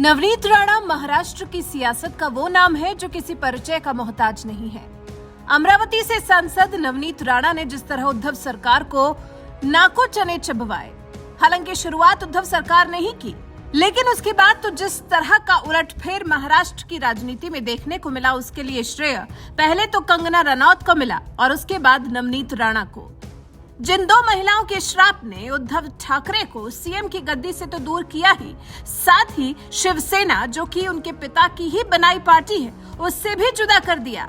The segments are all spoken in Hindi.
नवनीत राणा महाराष्ट्र की सियासत का वो नाम है जो किसी परिचय का मोहताज नहीं है। अमरावती से सांसद नवनीत राणा ने जिस तरह उद्धव सरकार को नाको चने चबवाए, हालांकि शुरुआत उद्धव सरकार ने ही की, लेकिन उसके बाद तो जिस तरह का उलटफेर महाराष्ट्र की राजनीति में देखने को मिला, उसके लिए श्रेय पहले तो कंगना रनौत को मिला और उसके बाद नवनीत राणा को। जिन दो महिलाओं के श्राप ने उद्धव ठाकरे को सीएम की गद्दी से तो दूर किया ही, साथ ही शिवसेना जो कि उनके पिता की ही बनाई पार्टी है, उससे भी जुदा कर दिया।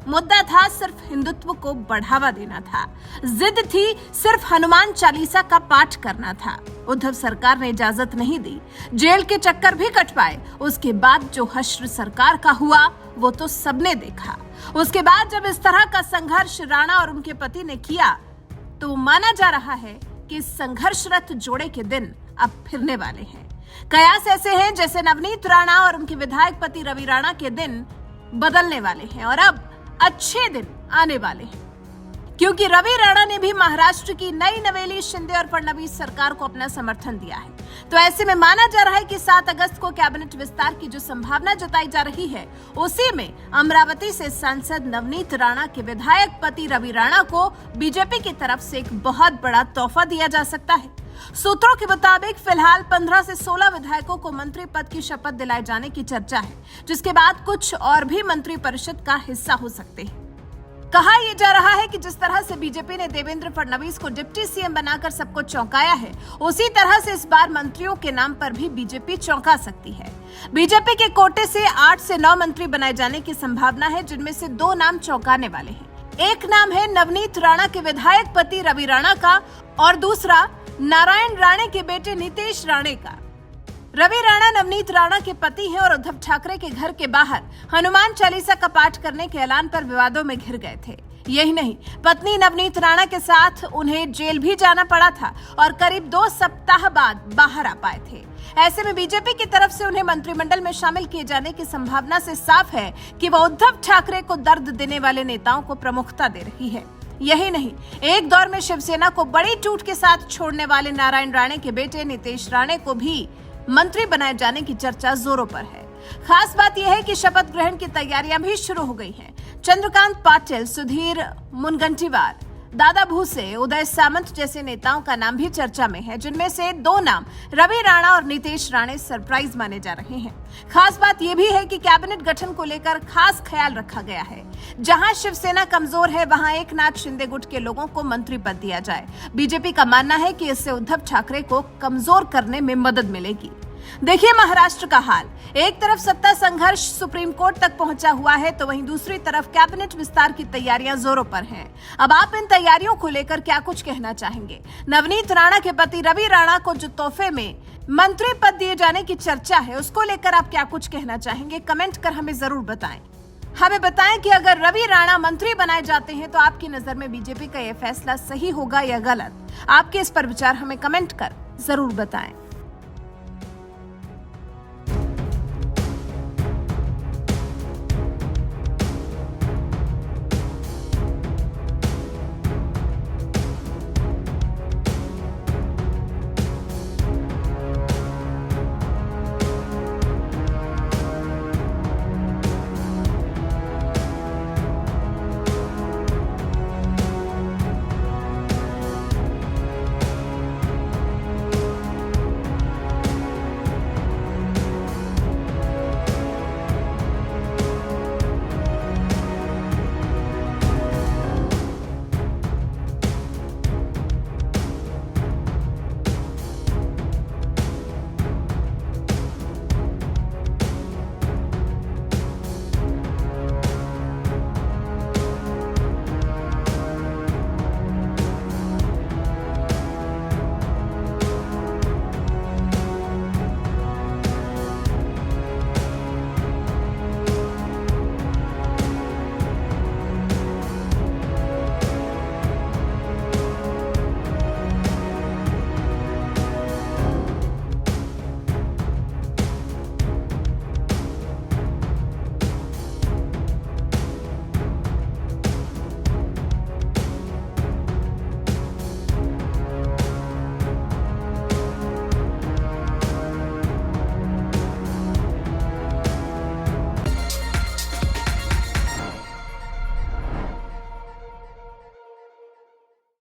मुद्दा था सिर्फ हिंदुत्व को बढ़ावा देना था, जिद थी सिर्फ हनुमान चालीसा का पाठ करना था। उद्धव सरकार ने इजाजत नहीं दी, जेल के चक्कर भी कट पाए। उसके बाद जो हश्र सरकार का हुआ वो तो सबने देखा। उसके बाद जब इस तरह का संघर्ष राणा और उनके पति ने किया तो माना जा रहा है कि संघर्षरत जोड़े के दिन अब फिरने वाले हैं। कयास ऐसे हैं जैसे नवनीत राणा और उनके विधायक पति रवि राणा के दिन बदलने वाले हैं और अब अच्छे दिन आने वाले हैं, क्योंकि रवि राणा ने भी महाराष्ट्र की नई नवेली शिंदे और फडणवीस सरकार को अपना समर्थन दिया है। तो ऐसे में माना जा रहा है कि 7 अगस्त को कैबिनेट विस्तार की जो संभावना जताई जा रही है, उसी में अमरावती से सांसद नवनीत राणा के विधायक पति रवि राणा को बीजेपी की तरफ से एक बहुत बड़ा तोहफा दिया जा सकता है। सूत्रों के मुताबिक फिलहाल 15 से 16 विधायकों को मंत्री पद की शपथ दिलाए जाने की चर्चा है, जिसके बाद कुछ और भी मंत्री परिषद का हिस्सा हो सकते हैं। कहा यह जा रहा है कि जिस तरह से बीजेपी ने देवेंद्र फडणवीस को डिप्टी सीएम बनाकर सबको चौंकाया है, उसी तरह से इस बार मंत्रियों के नाम पर भी बीजेपी चौंका सकती है। बीजेपी के कोटे से 8 से 9 मंत्री बनाए जाने की संभावना है, जिनमें से 2 नाम चौंकाने वाले हैं। एक नाम है नवनीत राणा के विधायक पति रवि राणा का और दूसरा नारायण राणे के बेटे नितेश राणे का। रवि राणा नवनीत राणा के पति हैं और उद्धव ठाकरे के घर के बाहर हनुमान चालीसा का पाठ करने के ऐलान पर विवादों में घिर गए थे। यही नहीं, पत्नी नवनीत राणा के साथ उन्हें जेल भी जाना पड़ा था और करीब 2 सप्ताह बाद बाहर आ पाए थे। ऐसे में बीजेपी की तरफ से उन्हें मंत्रिमंडल में शामिल किए जाने की संभावना से साफ है कि वह उद्धव ठाकरे को दर्द देने वाले नेताओं को प्रमुखता दे रही है। यही नहीं, एक दौर में शिवसेना को बड़ी टूट के साथ छोड़ने वाले नारायण राणे के बेटे नितेश राणे को भी मंत्री बनाए जाने की चर्चा जोरों पर है। खास बात यह है कि शपथ ग्रहण की तैयारियां भी शुरू हो गई हैं। चंद्रकांत पाटिल, सुधीर मुनगंटीवार, दादा भूसे, उदय सामंत जैसे नेताओं का नाम भी चर्चा में है, जिनमें से 2 नाम रवि राणा और नितेश राणे सरप्राइज माने जा रहे हैं। खास बात यह भी है कि कैबिनेट गठन को लेकर खास ख्याल रखा गया है। जहां शिवसेना कमजोर है, वहां एकनाथ शिंदे गुट के लोगों को मंत्री पद दिया जाए। बीजेपी का मानना है कि इससे उद्धव ठाकरे को कमजोर करने में मदद मिलेगी। देखिए महाराष्ट्र का हाल, एक तरफ सत्ता संघर्ष सुप्रीम कोर्ट तक पहुंचा हुआ है, तो वहीं दूसरी तरफ कैबिनेट विस्तार की तैयारियां जोरों पर हैं। अब आप इन तैयारियों को लेकर क्या कुछ कहना चाहेंगे? नवनीत राणा के पति रवि राणा को जो तोहफे में मंत्री पद दिए जाने की चर्चा है, उसको लेकर आप क्या कुछ कहना चाहेंगे? कमेंट कर हमें जरूर बताएं। हमें बताएं कि अगर रवि राणा मंत्री बनाए जाते हैं तो आपकी नजर में बीजेपी का यह फैसला सही होगा या गलत? आपके इस पर विचार हमें कमेंट कर जरूर बताएं।